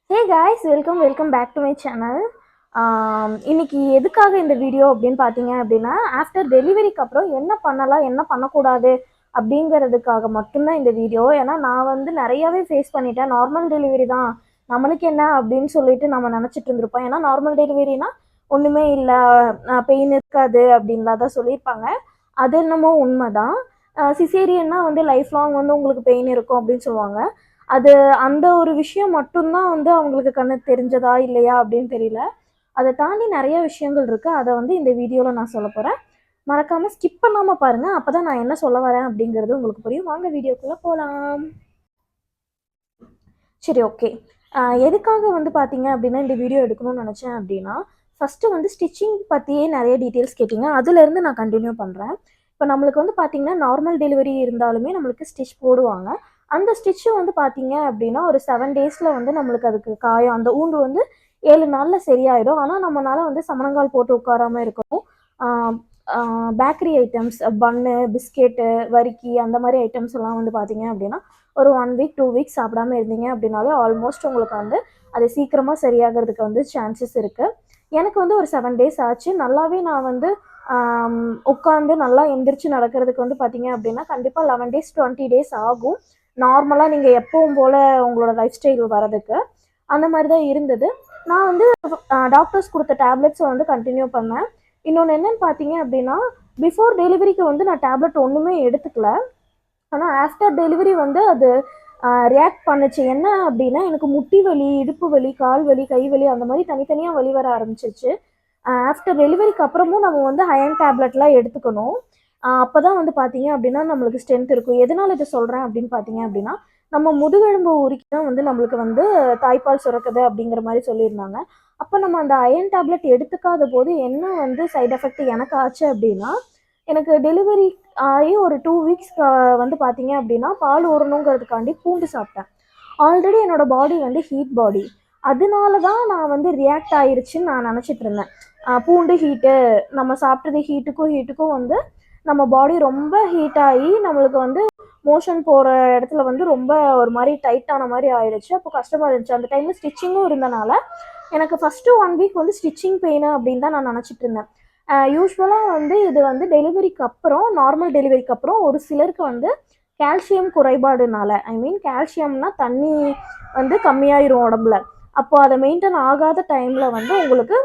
Hey guys, welcome back to my channel. இன்னைக்கு எதுக்காக இந்த வீடியோ அப்படின்னு பார்த்தீங்க அப்படின்னா, ஆஃப்டர் டெலிவரிக்கு அப்புறம் என்ன பண்ணலாம் என்ன பண்ணக்கூடாது அப்படிங்கிறதுக்காக மட்டும்தான் இந்த வீடியோ. ஏன்னா நான் வந்து நிறையாவே ஃபேஸ் பண்ணிட்டேன். நார்மல் டெலிவரி தான், நம்மளுக்கு என்ன அப்படின்னு சொல்லிட்டு நம்ம நினச்சிட்டு இருந்திருப்போம். ஏன்னா நார்மல் டெலிவரினா ஒன்றுமே இல்லை, பெயின் இருக்காது அப்படின்லாம் தான் சொல்லியிருப்பாங்க. அது என்னமோ உண்மைதான். சிசேரியன்னா வந்து லைஃப் லாங் வந்து உங்களுக்கு பெயின் இருக்கும் அப்படின்னு சொல்லுவாங்க. அது அந்த ஒரு விஷயம் மட்டும்தான் வந்து அவங்களுக்கு கண்ணு தெரிஞ்சதா இல்லையா அப்படின்னு தெரியல. அதை தாண்டி நிறைய விஷயங்கள் இருக்கு. அதை வந்து இந்த வீடியோவில் நான் சொல்ல போகிறேன். மறக்காம ஸ்கிப் பண்ணாமல் பாருங்க, அப்பதான் நான் என்ன சொல்ல வரேன் அப்படிங்கிறது உங்களுக்கு புரியும். வாங்க வீடியோக்குள்ள போகலாம். சரி, ஓகே. எதுக்காக வந்து பார்த்தீங்க அப்படின்னா இந்த வீடியோ எடுக்கணும்னு நினச்சேன் அப்படின்னா, ஃபஸ்ட்டு வந்து ஸ்டிச்சிங் பற்றியே நிறைய டீட்டெயில்ஸ் கேட்டிங்க. அதுலேருந்து நான் கண்டினியூ பண்ணுறேன். இப்போ நம்மளுக்கு வந்து பார்த்தீங்கன்னா நார்மல் டெலிவரி இருந்தாலுமே நம்மளுக்கு ஸ்டிச் போடுவாங்க. அந்த ஸ்டிச்சு வந்து பார்த்தீங்க அப்படின்னா ஒரு 7 டேஸில் வந்து நம்மளுக்கு அதுக்கு காயம், அந்த ஊண்டு வந்து 7 நாளில் சரியாயிடும். ஆனால் நம்மளால வந்து சமணங்கால் போட்டு உட்காராமல் இருக்கணும். பேக்கரி ஐட்டம்ஸ், பன்னு, பிஸ்கெட்டு, வரிக்கி அந்த மாதிரி ஐட்டம்ஸ் எல்லாம் வந்து பார்த்தீங்க அப்படின்னா ஒரு 1 வீக் 2 வீக்ஸ் சாப்பிடாம இருந்தீங்க அப்படின்னாலே ஆல்மோஸ்ட் உங்களுக்கு வந்து அது சீக்கிரமாக சரியாகிறதுக்கு வந்து சான்சஸ் இருக்குது. எனக்கு வந்து ஒரு 7 டேஸ் ஆச்சு. நல்லாவே நான் வந்து உட்காந்து நல்லா எந்திரிச்சு நடக்கிறதுக்கு வந்து பார்த்தீங்க அப்படின்னா கண்டிப்பாக 11 டேஸ் 20 டேஸ் ஆகும். நார்மலாக நீங்கள் எப்பவும் போல் உங்களோட லைஃப் ஸ்டைல் வரதுக்கு அந்த மாதிரி தான் இருந்தது. நான் வந்து டாக்டர்ஸ் கொடுத்த டேப்லெட்ஸை வந்து கண்டினியூ பண்ணேன். இன்னொன்று என்னன்னு பார்த்தீங்க அப்படின்னா, பிஃபோர் டெலிவரிக்கு வந்து நான் டேப்லெட் ஒன்றுமே எடுத்துக்கல. ஆனால் ஆஃப்டர் டெலிவரி வந்து அது ரியாக்ட் பண்ணுச்சு. என்ன அப்படின்னா, எனக்கு முட்டி வலி, இடுப்பு வலி, கால் வலி, கை வலி அந்த மாதிரி தனித்தனியாக வலி வர ஆரம்பிச்சிருச்சு. ஆஃப்டர் டெலிவரிக்கு அப்புறமும் நம்ம வந்து அயன் டேப்லெட்லாம் எடுத்துக்கணும். அப்போ தான் வந்து பார்த்தீங்க அப்படின்னா நம்மளுக்கு ஸ்ட்ரென்த் இருக்கும். எதனால் இதை சொல்கிறேன் அப்படின்னு பார்த்தீங்க அப்படின்னா, நம்ம முதுகெலும்பு உருக்கி தான் வந்து நம்மளுக்கு வந்து தாய்ப்பால் சுரக்குது அப்படிங்கிற மாதிரி சொல்லியிருந்தாங்க. அப்போ நம்ம அந்த அயன் டேப்லெட் எடுத்துக்காத போது என்ன வந்து சைட் எஃபெக்ட் எனக்கு ஆச்சு அப்படின்னா, எனக்கு டெலிவரி ஆகி ஒரு 2 வீக்ஸ் வந்து பார்த்தீங்க அப்படின்னா பால் ஊறணுங்கிறதுக்காண்டி பூண்டு சாப்பிட்டேன். ஆல்ரெடி என்னோடய பாடி வந்து ஹீட் பாடி. அதனால தான் நான் வந்து ரியாக்ட் ஆயிருச்சுன்னு நான் நினச்சிட்டு இருந்தேன். பூண்டு ஹீட்டு, நம்ம சாப்பிட்டது ஹீட்டுக்கும் வந்து நம்ம பாடி ரொம்ப ஹீட் ஆகி நம்மளுக்கு வந்து மோஷன் போகிற இடத்துல வந்து ரொம்ப ஒரு மாதிரி டைட்டான மாதிரி ஆயிடுச்சு. அப்போ கஷ்டமாக இருந்துச்சு. அந்த டைமில் ஸ்டிச்சிங்கும் இருந்தனால எனக்கு ஃபஸ்ட்டு 1 வீக் வந்து ஸ்டிச்சிங் பெயின் அப்படின்னு தான் நான் நினச்சிட்டு இருந்தேன். யூஸ்வலாக வந்து இது வந்து டெலிவரிக்கு அப்புறம், நார்மல் டெலிவரிக்கு அப்புறம் ஒரு சிலருக்கு வந்து கால்சியம் குறைபாடுனால, ஐ மீன் கால்சியம்னா தண்ணி வந்து கம்மியாயிரும் உடம்புல. அப்போ அதை மெயின்டைன் ஆகாத டைமில் வந்து உங்களுக்கு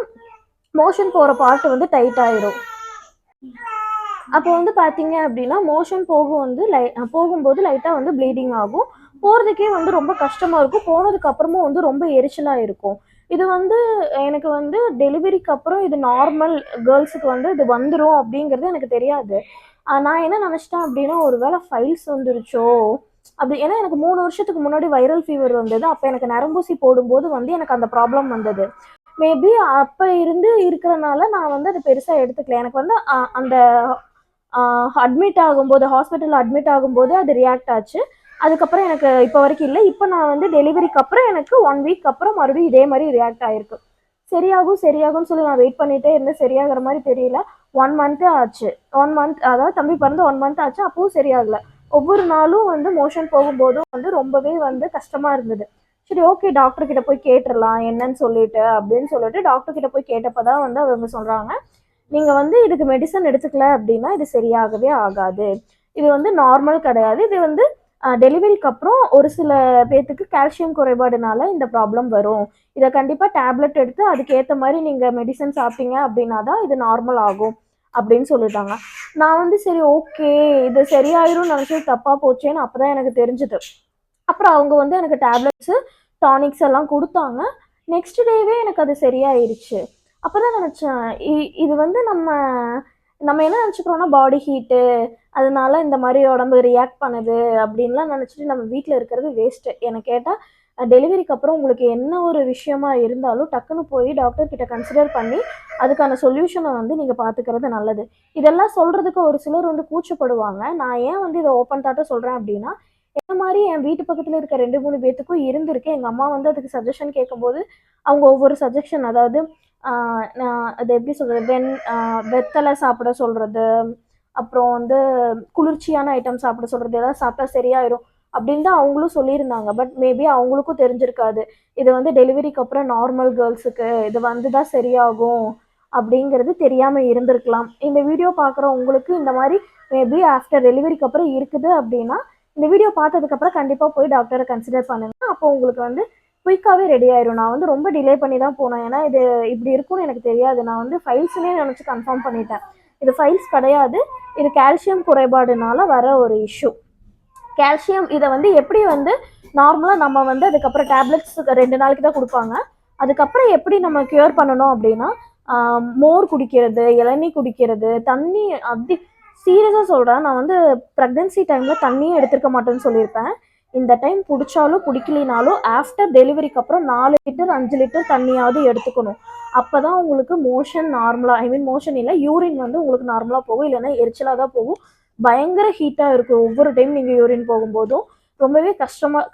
மோஷன் போகிற பார்ட் வந்து டைட் ஆயிரும். அப்போ வந்து பார்த்தீங்க அப்படின்னா மோஷன் போகும்போது லைட்டாக வந்து ப்ளீடிங் ஆகும். போகிறதுக்கே வந்து ரொம்ப கஷ்டமாக இருக்கும். போனதுக்கு அப்புறமும் வந்து ரொம்ப எரிச்சலாக இருக்கும். இது வந்து எனக்கு வந்து டெலிவரிக்கு அப்புறம் இது நார்மல், கேர்ள்ஸுக்கு வந்து இது வந்துடும் அப்படிங்கிறது எனக்கு தெரியாது. நான் என்ன நினச்சிட்டேன் அப்படின்னா, ஒரு வேளை ஃபைல்ஸ் வந்துருச்சோ அப்படி. ஏன்னா எனக்கு 3 வருஷத்துக்கு முன்னாடி வைரல் ஃபீவர் வந்தது. அப்போ எனக்கு நரம்பூசி போடும்போது வந்து எனக்கு அந்த ப்ராப்ளம் வந்தது. மேபி அப்போ இருந்து இருக்கிறனால நான் வந்து அது பெருசாக எடுத்துக்கல. எனக்கு வந்து அந்த அட்மிட் ஆகும்போது, ஹாஸ்பிட்டலில் அட்மிட் ஆகும்போது அது ரியாக்ட் ஆச்சு. அதுக்கப்புறம் எனக்கு இப்போ வரைக்கும் இல்லை. இப்போ நான் வந்து டெலிவரிக்கு அப்புறம் எனக்கு 1 வீக் அப்புறம் மறுபடியும் இதே மாதிரி ரியாக்ட் ஆகிருக்கு. சரியாகும்னு சொல்லி நான் வெயிட் பண்ணிகிட்டே இருந்தேன். சரியாகிற மாதிரி தெரியல. 1 மந்த்தே ஆச்சு. 1 மந்த், அதாவது தம்பி பிறந்து 1 மந்த் ஆச்சு. அப்பவும் சரியாகல. ஒவ்வொரு நாளும் வந்து மோஷன் போகும்போதும் வந்து ரொம்பவே வந்து கஷ்டமாக இருந்தது. சரி, ஓகே, டாக்டர் கிட்ட போய் கேட்டுடலாம் என்னன்னு சொல்லிட்டு அப்படின்னு சொல்லிட்டு டாக்டர் கிட்ட போய் கேட்டப்போ தான் வந்து அவங்க சொல்கிறாங்க, நீங்கள் வந்து இதுக்கு மெடிசன் எடுத்துக்கல அப்படின்னா இது சரியாகவே ஆகாது. இது வந்து நார்மல் கிடையாது. இது வந்து டெலிவரிக்கு அப்புறம் ஒரு சில பேர்த்துக்கு கால்சியம் குறைபாடுனால இந்த ப்ராப்ளம் வரும். இதை கண்டிப்பாக டேப்லெட் எடுத்து அதுக்கேற்ற மாதிரி நீங்கள் மெடிசன் சாப்பிட்டீங்க அப்படின்னா தான் இது நார்மல் ஆகும் அப்படின்னு சொல்லிட்டாங்க. நான் வந்து சரி, ஓகே, இது சரியாயிரும்னு நினச்சது தப்பாக போச்சேன்னு அப்போ தான் எனக்கு தெரிஞ்சுது. அப்புறம் அவங்க வந்து எனக்கு டேப்லெட்ஸு, டானிக்ஸ் எல்லாம் கொடுத்தாங்க. நெக்ஸ்ட் டேவே எனக்கு அது சரியாயிருச்சு. அப்போ தான் நினச்சேன், இது வந்து நம்ம நம்ம என்ன நினச்சிக்கிறோன்னா பாடி ஹீட்டு, அதனால இந்த மாதிரி உடம்பு ரியாக்ட் பண்ணுது அப்படின்லாம் நினச்சிட்டு நம்ம வீட்டில் இருக்கிறது வேஸ்ட்டு. என்னை கேட்டால் டெலிவரிக்கு அப்புறம் உங்களுக்கு என்ன ஒரு விஷயமா இருந்தாலும் டக்குன்னு போய் டாக்டர் கிட்ட கன்சிடர் பண்ணி அதுக்கான சொல்யூஷனை வந்து நீங்கள் பார்த்துக்கிறது நல்லது. இதெல்லாம் சொல்கிறதுக்கு ஒரு சிலர் வந்து கூச்சப்படுவாங்க. நான் ஏன் வந்து இதை ஓப்பன் தாட்டாக சொல்கிறேன் அப்படின்னா, என்ன மாதிரி என் வீட்டு பக்கத்தில் இருக்க 2-3 பேத்துக்கும் இருந்திருக்கு. எங்கள் அம்மா வந்து அதுக்கு சஜஷன் கேட்கும்போது அவங்க ஒவ்வொரு சஜஷன், அதாவது நான் அது எப்படி சொல்கிறது, வெத்தலை சாப்பிட சொல்கிறது, அப்புறம் வந்து குளிர்ச்சியான ஐட்டம் சாப்பிட சொல்கிறது, எதாவது சாப்பிட்டா சரியாயிரும் அப்படின்னு தான் அவங்களும் சொல்லியிருந்தாங்க. பட் மேபி அவங்களுக்கும் தெரிஞ்சிருக்காது இது வந்து டெலிவரிக்கு அப்புறம் நார்மல் கேர்ள்ஸுக்கு இது வந்து தான் சரியாகும் அப்படிங்கிறது தெரியாமல் இருந்திருக்கலாம். இந்த வீடியோ பார்க்குற உங்களுக்கு இந்த மாதிரி மேபி ஆஃப்டர் டெலிவரிக்கு அப்புறம் இருக்குது அப்படின்னா இந்த வீடியோ பார்த்ததுக்கப்புறம் கண்டிப்பாக போய் டாக்டரை கன்சிடர் பண்ணுங்க. அப்போ உங்களுக்கு வந்து குயிக்காகவே ரெடி ஆயிடும். நான் வந்து ரொம்ப டிலே பண்ணி தான் போனேன். ஏன்னா இது இப்படி இருக்கும்னு எனக்கு தெரியாது. நான் வந்து ஃபைல்ஸ்னே நினச்சி கன்ஃபார்ம் பண்ணிட்டேன். இது ஃபைல்ஸ் கிடையாது, இது கால்சியம் குறைபாடுனால வர ஒரு இஷ்யூ. கால்சியம் இதை வந்து எப்படி வந்து நார்மலாக நம்ம வந்து அதுக்கப்புறம் டேப்லெட்ஸ் 2 நாளைக்கு தான் கொடுப்பாங்க. அதுக்கப்புறம் எப்படி நம்ம க்யூர் பண்ணணும் அப்படின்னா மோர் குடிக்கிறது, இளநீ குடிக்கிறது, தண்ணி அப்படி சீரியஸாக சொல்கிறேன். நான் வந்து ப்ரெக்னென்சி டைமில் தண்ணியே எடுத்துருக்க மாட்டேன்னு சொல்லியிருப்பேன். இந்த டைம் பிடிச்சாலும் பிடிக்கலினாலும் ஆஃப்டர் டெலிவரிக்கு அப்புறம் 4 லிட்டர் 5 லிட்டர் தண்ணியாவது எடுத்துக்கணும். அப்போ தான் உங்களுக்கு மோஷன் நார்மலாக, ஐ மீன் மோஷன் இல்லை, யூரின் வந்து உங்களுக்கு நார்மலாக போகும். இல்லைன்னா எரிச்சலாக தான் போகும். பயங்கர ஹீட்டாக இருக்கும் ஒவ்வொரு டைம் நீங்கள் யூரின் போகும்போதும். ரொம்பவே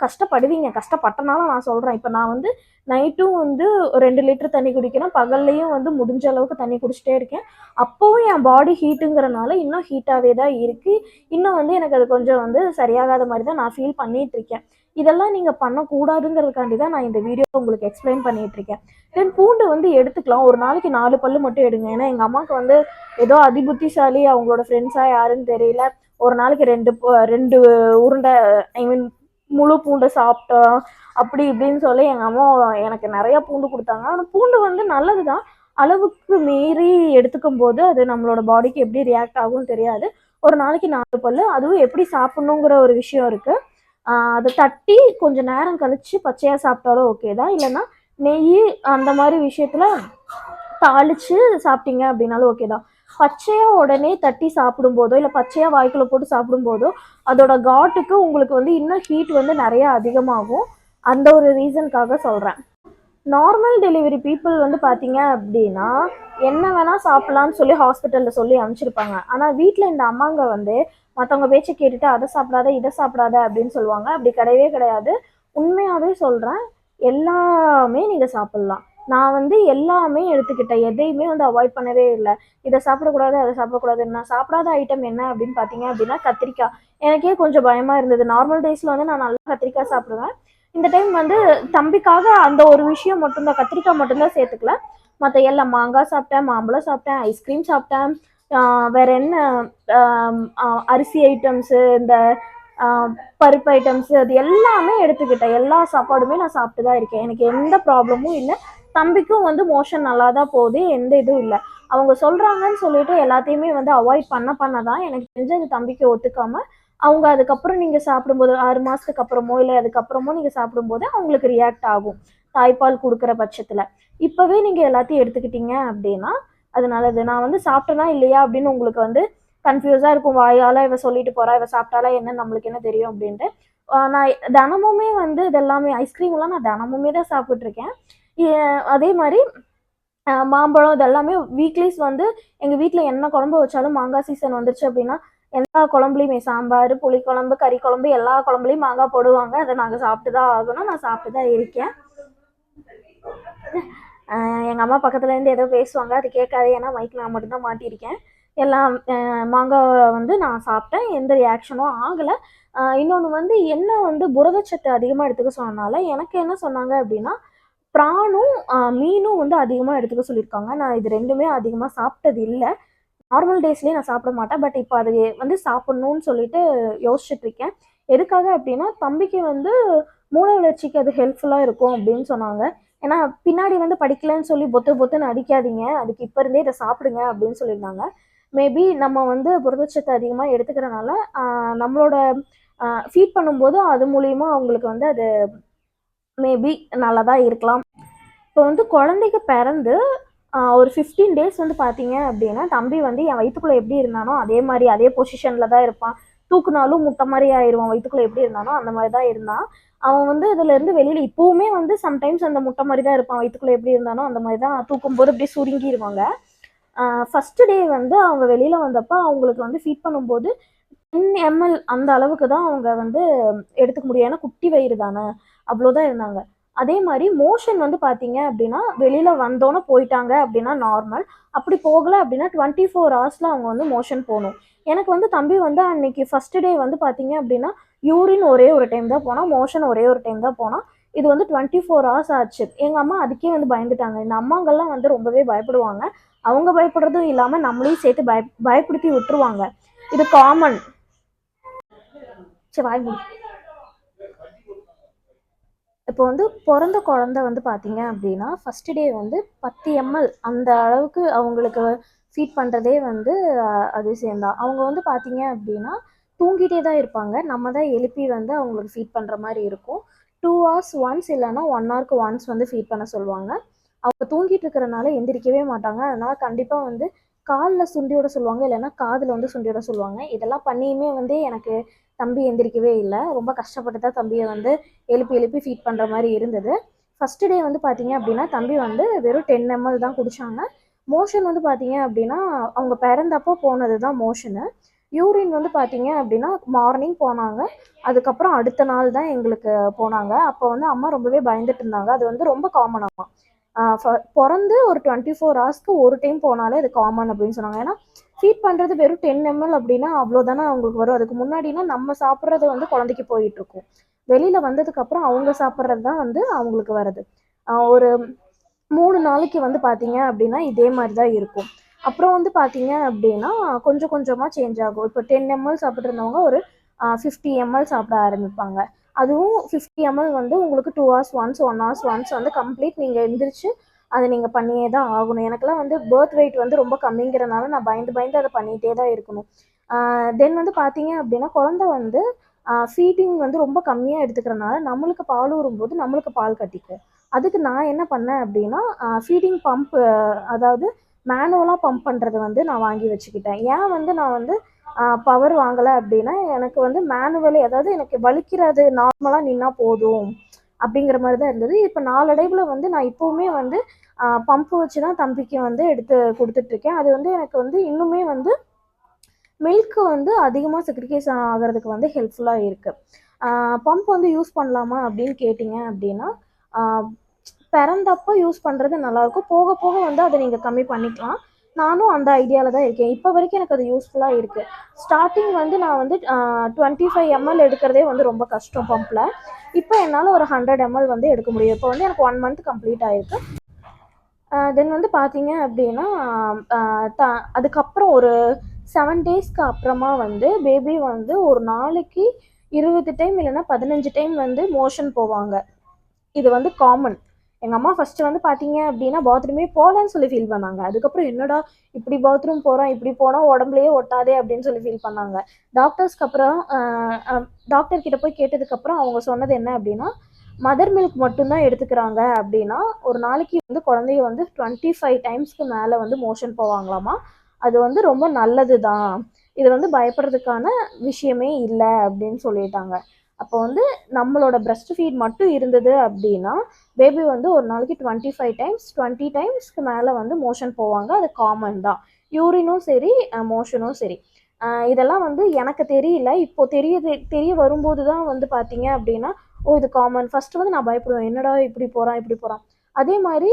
கஷ்டப்படுவீங்க. கஷ்டப்பட்டனால நான் சொல்கிறேன். இப்போ நான் வந்து நைட்டும் வந்து 2 லிட்டர் தண்ணி குடிக்கிறேன், பகல்லையும் வந்து முடிஞ்ச அளவுக்கு தண்ணி குடிச்சிட்டே இருக்கேன். அப்போவும் என் பாடி ஹீட்டுங்கிறனால இன்னும் ஹீட்டாகவே தான் இருக்குது. இன்னும் வந்து எனக்கு அது கொஞ்சம் வந்து சரியாகாத மாதிரி தான் நான் ஃபீல் பண்ணிகிட்ருக்கேன். இதெல்லாம் நீங்கள் பண்ணக்கூடாதுங்கிறதுக்காண்டி தான் நான் இந்த வீடியோ உங்களுக்கு எக்ஸ்பிளைன் பண்ணிகிட்ருக்கேன். தென் பூண்டு வந்து எடுத்துக்கலாம். ஒரு நாளைக்கு 4 பல்லு மட்டும் எடுங்க. ஏன்னா எங்கள் அம்மாவுக்கு வந்து ஏதோ அதிபுத்திசாலி, அவங்களோட ஃப்ரெண்ட்ஸாக யாருன்னு தெரியல, ஒரு நாளைக்கு 2 உருண்டை, ஐ மீன் முழு பூண்டை சாப்பிட்டோம் அப்படி இப்படின்னு சொல்லி எங்கள் அம்மா எனக்கு நிறையா பூண்டு கொடுத்தாங்க. ஆனால் பூண்டு வந்து நல்லது தான், அளவுக்கு மீறி எடுத்துக்கும் போது அது நம்மளோட பாடிக்கு எப்படி ரியாக்ட் ஆகும்னு தெரியாது. ஒரு நாளைக்கு 4 பல்லு, அதுவும் எப்படி சாப்பிட்ணுங்கிற ஒரு விஷயம் இருக்குது. அதை தட்டி கொஞ்சம் நேரம் கழித்து பச்சையாக சாப்பிட்டாலும் ஓகே தான். இல்லைன்னா நெய் அந்த மாதிரி விஷயத்தில் தாளித்து சாப்பிட்டீங்க அப்படின்னாலும் ஓகே தான். பச்சையாக உடனே தட்டி சாப்பிடும்போதோ இல்லை பச்சையாக வாய்க்குள்ள போட்டு சாப்பிடும்போதோ அதோட காட்டுக்கு உங்களுக்கு வந்து இன்னும் ஹீட் வந்து நிறைய அதிகமாகும். அந்த ஒரு ரீசனுக்காக சொல்கிறேன். நார்மல் டெலிவரி பீப்புள் வந்து பார்த்தீங்க அப்படின்னா என்ன வேணால் சாப்பிட்லான்னு சொல்லி ஹாஸ்பிட்டலில் சொல்லி அனுப்பிச்சிருப்பாங்க. ஆனால் வீட்டில் இந்த அம்மாங்க வந்து மற்றவங்க பேச்சை கேட்டுட்டு அதை சாப்பிடாத இதை சாப்பிடாத அப்படின்னு சொல்லுவாங்க. அப்படி கிடையவே கிடையாது. உண்மையாகவே சொல்கிறேன், எல்லாமே நீங்கள் சாப்பிட்லாம். நான் வந்து எல்லாமே எடுத்துக்கிட்டேன், எதையுமே வந்து அவாய்ட் பண்ணவே இல்லை. இதை சாப்பிடக்கூடாது அதை சாப்பிடக்கூடாது. நான் சாப்பிடாத ஐட்டம் என்ன அப்படின்னு பார்த்தீங்க அப்படின்னா கத்திரிக்காய். எனக்கே கொஞ்சம் பயமாக இருந்தது. நார்மல் டேஸில் வந்து நான் நல்லா கத்திரிக்காய் சாப்பிடுவேன். இந்த டைம் வந்து தம்பிக்காக அந்த ஒரு விஷயம் மட்டும்தான், கத்திரிக்காய் மட்டும்தான் சேர்த்துக்கல. மற்ற எல்லாம் மாங்காய் சாப்பிட்டேன், மாம்பழம் சாப்பிட்டேன், ஐஸ்கிரீம் சாப்பிட்டேன், வேற என்ன அரிசி ஐட்டம்ஸு, இந்த பருப்பு ஐட்டம்ஸு, அது எல்லாமே எடுத்துக்கிட்டேன். எல்லா சாப்பாடுமே நான் சாப்பிட்டு தான் இருக்கேன். எனக்கு எந்த ப்ராப்ளமும் இல்லை. தம்பிக்கும் வந்து மோஷன் நல்லா தான் போகுது, எந்த இதுவும் இல்லை. அவங்க சொல்கிறாங்கன்னு சொல்லிட்டு எல்லாத்தையுமே வந்து அவாய்ட் பண்ண தான் எனக்கு தெரிஞ்சு அந்த தம்பிக்கு ஒத்துக்காமல் அவங்க அதுக்கப்புறம் நீங்கள் சாப்பிடும்போது 6 மாதத்துக்கு அப்புறமோ இல்லை அதுக்கப்புறமோ நீங்கள் சாப்பிடும்போது அவங்களுக்கு ரியாக்ட் ஆகும் தாய்ப்பால் கொடுக்குற பட்சத்தில். இப்போவே நீங்கள் எல்லாத்தையும் எடுத்துக்கிட்டீங்க அப்படின்னா அது நல்லது. நான் வந்து சாப்பிட்டேனா இல்லையா அப்படின்னு உங்களுக்கு வந்து கன்ஃபியூஸாக இருக்கும். வாயால் இவ சொல்லிட்டு போகிறா, இவ சாப்பிட்டாலா என்ன நம்மளுக்கு என்ன தெரியும் அப்படின்ட்டு. நான் தினமுமே வந்து இதெல்லாமே ஐஸ்கிரீம்லாம் நான் தினமுமே தான் சாப்பிட்ருக்கேன். அதே மாதிரி மாம்பழம் இதெல்லாமே வீக்லிஸ் வந்து எங்கள் வீட்டில் என்ன குழம்பு வச்சாலும் மாங்காய் சீசன் வந்துருச்சு அப்படின்னா எல்லா குழம்புலையுமே சாம்பார், புளிக்குழம்பு, கறி குழம்பு எல்லா குழம்புலையும் மாங்காய் போடுவாங்க. அதை நாங்கள் சாப்பிட்டு தான் ஆகணும். நான் சாப்பிட்டு தான் இருக்கேன். எங்கள் அம்மா பக்கத்துலேருந்து ஏதோ பேசுவாங்க, அது கேட்காது. ஏன்னா மைக் நான் மட்டும்தான் மாட்டியிருக்கேன். எல்லாம் மாங்காய் வந்து நான் சாப்பிட்டேன், எந்த ரியாக்ஷனும் ஆகலை. இன்னொன்று வந்து என்ன வந்து புரதச்சத்து அதிகமாக எடுத்துக்க சொன்னனால எனக்கு என்ன சொன்னாங்க அப்படின்னா பிரானும் மீனும் வந்து அதிகமாக எடுத்துக்க சொல்லியிருக்காங்க. நான் இது 2மே அதிகமாக சாப்பிட்டது இல்லை. நார்மல் டேஸ்லேயே நான் சாப்பிட மாட்டேன். பட் இப்போ அது வந்து சாப்பிட்ணுன்னு சொல்லிட்டு யோசிச்சுட்ருக்கேன். எதுக்காக அப்படின்னா தம்பிக்கு வந்து மூளை வளர்ச்சிக்கு அது ஹெல்ப்ஃபுல்லாக இருக்கும் அப்படின்னு சொன்னாங்க. ஏன்னா பின்னாடி வந்து படிக்கலைன்னு சொல்லி பொத்துன்னு அடிக்காதீங்க, அதுக்கு இப்போ இருந்தே இதை சாப்பிடுங்க அப்படின்னு சொல்லியிருந்தாங்க. மேபி நம்ம வந்து புரதச்சத்து அதிகமாக எடுத்துக்கிறனால நம்மளோட ஃபீட் பண்ணும்போது அது மூலிமா அவங்களுக்கு வந்து அது மேபி நல்லதாக இருக்கலாம். இப்போ வந்து குழந்தைக்கு பிறந்து ஒரு 15 டேஸ் வந்து பார்த்தீங்க அப்படின்னா தம்பி வந்து என் வயிற்றுக்குள்ளே எப்படி இருந்தானோ அதே மாதிரி அதே பொசிஷனில் தான் இருப்பான். தூக்குனாலும் முட்டை மாதிரி ஆயிடுவான். வயிற்றுக்குள்ளே எப்படி இருந்தானோ அந்த மாதிரி தான் இருந்தான். அவன் வந்து இதுலேருந்து வெளியில் இப்போவுமே வந்து சம்டைம்ஸ் அந்த முட்டை மாதிரி தான் இருப்பான். வயிற்றுக்குள்ளே எப்படி இருந்தானோ அந்த மாதிரி தான் தூக்கும்போது அப்படியே சுருங்கிடுவாங்க. ஃபஸ்ட்டு டே வந்து அவங்க வெளியில் வந்தப்போ அவங்களுக்கு வந்து ஃபீட் பண்ணும்போது 10 ml அந்த அளவுக்கு தான் அவங்க வந்து எடுத்துக்க முடியும். ஏன்னா குட்டி வயிறு தானே, அவ்வளோதான் இருந்தாங்க. அதே மாதிரி மோஷன் வந்து பார்த்தீங்க அப்படின்னா வெளியில் வந்தோன்னே போயிட்டாங்க அப்படின்னா நார்மல். அப்படி போகலை அப்படின்னா 24 ஹவர்ஸில் அவங்க வந்து மோஷன் போகணும். எனக்கு வந்து தம்பி வந்து அன்னைக்கு ஃபஸ்ட்டு டே வந்து பார்த்தீங்க அப்படின்னா யூரின் ஒரே ஒரு டைம் தான் போனால், மோஷன் ஒரே ஒரு டைம் தான் போனால். இது வந்து 24 ஹவர்ஸ் ஆச்சு. எங்கள் அம்மா அதுக்கே வந்து பயந்துட்டாங்க. இந்த அம்மாங்கள்லாம் வந்து ரொம்பவே பயப்படுவாங்க. அவங்க பயப்படுறதும் இல்லாமல் நம்மளையும் சேர்த்து பயப்படுத்தி விட்டுருவாங்க. இது காமன். சரி, வாய் மூடு. இப்போ வந்து பிறந்த குழந்தை வந்து பார்த்தீங்க அப்படின்னா ஃபஸ்ட்டு டே வந்து 10 ml அந்த அளவுக்கு அவங்களுக்கு ஃபீட் பண்ணுறதே வந்து அதிசயம் தான். அவங்க வந்து பார்த்தீங்க அப்படின்னா தூங்கிட்டே தான் இருப்பாங்க. நம்ம தான் எழுப்பி வந்து அவங்களுக்கு ஃபீட் பண்ணுற மாதிரி இருக்கும். 2 hours ஒன்ஸ் இல்லைன்னா 1 hourக்கு ஒன்ஸ் வந்து ஃபீட் பண்ண சொல்லுவாங்க. அவங்க தூங்கிட்டு இருக்கிறனால எந்திரிக்கவே மாட்டாங்க. அதனால் கண்டிப்பாக வந்து காலில் சுண்டி விட சொல்லுவாங்க, இல்லைன்னா காதில் வந்து சுண்டி விட சொல்லுவாங்க. இதெல்லாம் பண்ணியுமே வந்து எனக்கு தம்பி எந்திரிக்கவே இல்லை. ரொம்ப கஷ்டப்பட்டு தான் தம்பியை வந்து எழுப்பி எழுப்பி ஃபீட் பண்ணுற மாதிரி இருந்தது. ஃபஸ்ட்டு டே வந்து பார்த்தீங்க அப்படின்னா தம்பி வந்து வெறும் 10 ml தான் குடித்தாங்க. மோஷன் வந்து பார்த்தீங்க அப்படின்னா அவங்க பிறந்தப்போ போனது தான் மோஷனு. யூரின் வந்து பார்த்தீங்க அப்படின்னா மார்னிங் போனாங்க. அதுக்கப்புறம் அடுத்த நாள் தான் எங்களுக்கு போனாங்க. அப்போ வந்து அம்மா ரொம்பவே பயந்துட்டு இருந்தாங்க. அது வந்து ரொம்ப காமனாமா. பிறந்து ஒரு 24 ஹவர்ஸ்க்கு ஒரு டைம் போனாலே அது காமன் அப்படின்னு சொன்னாங்க. ஏன்னா ஃபீட் பண்ணுறது வெறும் 10 ml அப்படின்னா அவ்வளோதானே அவங்களுக்கு வரும். அதுக்கு முன்னாடினா நம்ம சாப்பிட்றது வந்து குழந்தைக்கு போயிட்டுருக்கும். வெளியில் வந்ததுக்கப்புறம் அவங்க சாப்பிட்றது தான் வந்து அவங்களுக்கு வருது. ஒரு 3 நாளைக்கு வந்து பார்த்தீங்க அப்படின்னா இதே மாதிரி தான் இருக்கும். அப்புறம் வந்து பார்த்தீங்க அப்படின்னா கொஞ்சம் கொஞ்சமாக சேஞ்ச் ஆகும். இப்போ 10 ml சாப்பிட்டு இருந்தவங்க ஒரு 50 ml சாப்பிட ஆரம்பிப்பாங்க. அதுவும் 50 ml வந்து உங்களுக்கு 2 hours ஒன்ஸ் 1 hours ஒன்ஸ் வந்து கம்ப்ளீட் நீங்கள் எந்திரிச்சு அதை நீங்கள் பண்ணியே தான் ஆகணும். எனக்குலாம் வந்து பர்த் வெயிட் வந்து ரொம்ப கம்மிங்கிறனால நான் பயந்து பயந்து அதை பண்ணிகிட்டே தான் இருக்கணும். தென் வந்து பார்த்தீங்க அப்படின்னா குழந்தை வந்து ஃபீடிங் வந்து ரொம்ப கம்மியாக எடுத்துக்கிறனால நம்மளுக்கு பால் ஊறும்போது நம்மளுக்கு பால் கட்டிக்கும். அதுக்கு நான் என்ன பண்ணேன் அப்படின்னா ஃபீடிங் பம்ப், அதாவது மேனுவலாக பம்ப் பண்ணுறது வந்து நான் வாங்கி வச்சுக்கிட்டேன். ஏன் வந்து நான் வந்து பவர் வாங்கலை அப்படின்னா எனக்கு வந்து மேனுவலி, அதாவது எனக்கு வலிக்கிறது நார்மலாக நின்னா போதும் அப்படிங்கிற மாதிரி தான் இருந்தது. இப்போ நாளடைவில் வந்து நான் இப்போவுமே வந்து பம்பு வச்சு தான் தம்பிக்கு வந்து எடுத்து கொடுத்துட்ருக்கேன். அது வந்து எனக்கு வந்து இன்னுமே வந்து மில்க்கு வந்து அதிகமாக செக்ரிகேஷன் ஆகிறதுக்கு வந்து ஹெல்ப்ஃபுல்லாக இருக்குது. பம்ப் வந்து யூஸ் பண்ணலாமா அப்படின்னு கேட்டிங்க அப்படின்னா பிறந்தப்போ யூஸ் பண்ணுறது நல்லாயிருக்கும். போக போக வந்து அதை நீங்கள் கம்மி பண்ணிக்கலாம். நானும் அந்த ஐடியாவில் தான் இருக்கேன். இப்போ வரைக்கும் எனக்கு அது யூஸ்ஃபுல்லாக இருக்குது. ஸ்டார்டிங் வந்து நான் வந்து 25 ml எடுக்கிறதே வந்து ரொம்ப கஷ்டம் பம்பில். இப்போ என்னால் ஒரு 100 ml வந்து எடுக்க முடியும். இப்போ வந்து எனக்கு 1 month கம்ப்ளீட் ஆகிருக்கு. தென் வந்து பார்த்தீங்க அப்படின்னா அதுக்கப்புறம் ஒரு 7 டேஸ்க்கு அப்புறமா வந்து பேபி வந்து ஒரு நாளைக்கு 20 டைம் இல்லைன்னா 15 டைம் வந்து மோஷன் போவாங்க. இது வந்து காமன். எங்கள் அம்மா ஃபஸ்ட்டு வந்து பார்த்தீங்க அப்படின்னா பாத்ரூமே போகலன்னு சொல்லி ஃபீல் பண்ணாங்க. அதுக்கப்புறம் என்னடா இப்படி பாத்ரூம் போகிறோம், இப்படி போனால் உடம்புலையே ஒட்டாதே அப்படின்னு சொல்லி ஃபீல் பண்ணாங்க. டாக்டர்ஸ்க்கு அப்புறம் டாக்டர் கிட்ட போய் கேட்டதுக்கப்புறம் அவங்க சொன்னது என்ன அப்படின்னா மதர் மில்க் மட்டும்தான் எடுத்துக்கிறாங்க அப்படின்னா ஒரு நாளைக்கு வந்து குழந்தைய வந்து 25 டைம்ஸ்க்கு மேலே வந்து மோஷன் போவாங்களாமா. அது வந்து ரொம்ப நல்லது தான், இது வந்து பயப்படுறதுக்கான விஷயமே இல்லை அப்படின்னு சொல்லிட்டாங்க. அப்போ வந்து நம்மளோட பிரஸ்ட் ஃபீட் மட்டும் இருந்தது அப்படின்னா பேபி வந்து ஒரு நாளைக்கு 25 டைம்ஸ் 20 டைம்ஸ்க்கு மேலே வந்து மோஷன் போவாங்க. அது காமன் தான். யூரினும் சரி மோஷனும் சரி. இதெல்லாம் வந்து எனக்கு தெரியல. இப்போ தெரிய வரும்போது தான் வந்து பார்த்தீங்க அப்படின்னா இது காமன். ஃபஸ்ட்டு வந்து நான் பயப்படுவேன், என்னடா இப்படி போகிறான். அதே மாதிரி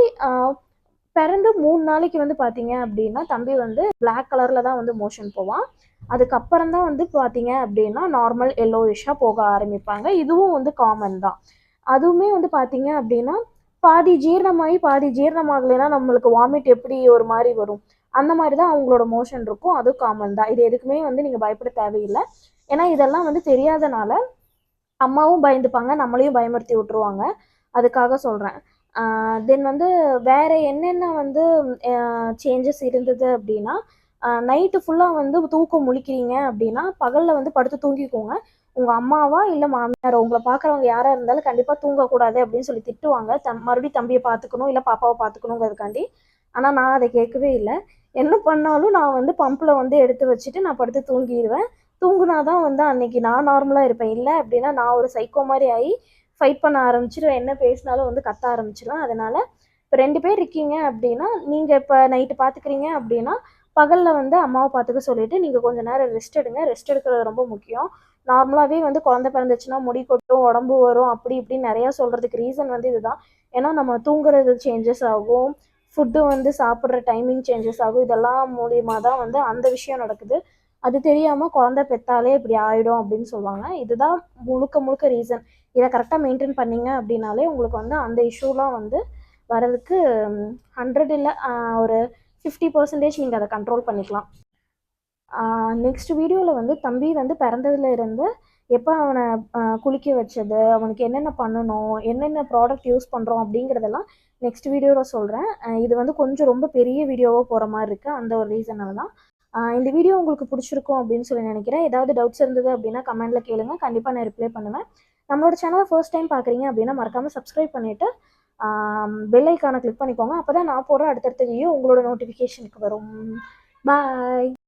பிறந்து 3 நாளைக்கு வந்து பார்த்தீங்க அப்படின்னா தம்பி வந்து பிளாக் கலரில் தான் வந்து மோஷன் போவான். அதுக்கப்புறம் தான் வந்து பார்த்தீங்க அப்படின்னா நார்மல் எல்லோயிஷாக போக ஆரம்பிப்பாங்க. இதுவும் வந்து காமன் தான். அதுவுமே வந்து பார்த்தீங்க அப்படின்னா பாதி ஜீரணமாகி பாதி ஜீரணமாகலைன்னா நம்மளுக்கு வாமிட் எப்படி ஒரு மாதிரி வரும், அந்த மாதிரி தான் அவங்களோட மோஷன் இருக்கும். அதுவும் காமன் தான். இது எதுக்குமே வந்து நீங்கள் பயப்பட தேவையில்லை. ஏன்னா இதெல்லாம் வந்து தெரியாதனால அம்மாவும் பயந்துப்பாங்க, நம்மளையும் பயமுறுத்தி விட்ருவாங்க. அதுக்காக சொல்கிறேன். தென் வந்து வேறு என்னென்ன வந்து சேஞ்சஸ் இருந்தது அப்படின்னா நைட்டு ஃபுல்லாக வந்து தூக்கம் முழிக்கிறீங்க அப்படின்னா பகலில் வந்து படுத்து தூங்கிக்கோங்க. உங்கள் அம்மாவா இல்லை மாமியார் உங்களை பார்க்குறவங்க யாராக இருந்தாலும் கண்டிப்பாக தூங்கக்கூடாது அப்படின்னு சொல்லி திட்டுவாங்க. மறுபடியும் தம்பியை பார்த்துக்கணும் இல்லை பாப்பாவை பார்த்துக்கணுங்கிறதுக்காண்டி. ஆனால் நான் அதை கேட்கவே இல்லை. என்ன பண்ணாலும் நான் வந்து பம்பில் வந்து எடுத்து வச்சுட்டு நான் படுத்து தூங்கிடுவேன். தூங்குனா தான் வந்து அன்னைக்கு நான் நார்மலாக இருப்பேன். இல்லை அப்படின்னா நான் ஒரு சைக்கோ மாதிரி ஆகி ஃபைட் பண்ண ஆரம்பிச்சிடுவேன். என்ன பேசினாலும் வந்து கத்த ஆரம்பிச்சிடுவேன். அதனால் இப்போ 2 பேர் இருக்கீங்க அப்படின்னா நீங்கள் இப்போ நைட்டு பார்த்துக்கிறீங்க அப்படின்னா பகலில் வந்து அம்மாவை பார்த்துக்க சொல்லிவிட்டு நீங்கள் கொஞ்சம் நேரம் ரெஸ்ட் எடுங்க. ரெஸ்ட் எடுக்கிறது ரொம்ப முக்கியம். நார்மலாகவே வந்து குழந்தை பிறந்துச்சுன்னா முடி கொட்டும், உடம்பு வரும், அப்படி இப்படின்னு நிறையா சொல்கிறதுக்கு ரீசன் வந்து இதுதான். ஏன்னா நம்ம தூங்குறது சேஞ்சஸ் ஆகும், ஃபுட்டு வந்து சாப்பிட்ற டைமிங் சேஞ்சஸ் ஆகும். இதெல்லாம் மூலியமாக தான் வந்து அந்த விஷயம் நடக்குது. அது தெரியாமல் குழந்தை பெற்றாலே இப்படி ஆகிடும் அப்படின்னு சொல்லுவாங்க. இதுதான் முழுக்க முழுக்க ரீசன். இதை கரெக்டாக மெயின்டைன் பண்ணீங்க அப்படின்னாலே உங்களுக்கு வந்து அந்த இஷ்யூலாம் வந்து வரதுக்கு 100 இல்லை ஒரு 50% நீங்கள் அதை கண்ட்ரோல் பண்ணிக்கலாம். நெக்ஸ்ட் வீடியோவில் வந்து தம்பி வந்து பிறந்ததுல இருந்து எப்போ அவனை குளிக்க வச்சது, அவனுக்கு என்னென்ன பண்ணணும், என்னென்ன ப்ராடக்ட் யூஸ் பண்ணுறோம் அப்படிங்கிறதெல்லாம் நெக்ஸ்ட் வீடியோவில் சொல்கிறேன். இது வந்து கொஞ்சம் ரொம்ப பெரிய வீடியோவாக போகிற மாதிரி இருக்குது. அந்த ஒரு ரீசனால தான். இந்த வீடியோ உங்களுக்கு பிடிச்சிருக்கும் அப்படின்னு சொல்லி நினைக்கிறேன். ஏதாவது டவுட்ஸ் இருந்தது அப்படின்னா கமெண்ட்டில் கேளுங்க, கண்டிப்பாக நான் ரிப்ளை பண்ணுவேன். நம்மளோட சேனலை ஃபர்ஸ்ட் டைம் பார்க்குறீங்க அப்படின்னா மறக்காமல் சப்ஸ்கிரைப் பண்ணிவிட்டு பெல் ஐக்கானை கிளிக் பண்ணிக்கோங்க. அப்போ தான் நான் போடுற அடுத்தடுத்த வீடியோ உங்களோட நோட்டிஃபிகேஷனுக்கு வரும். பாய்.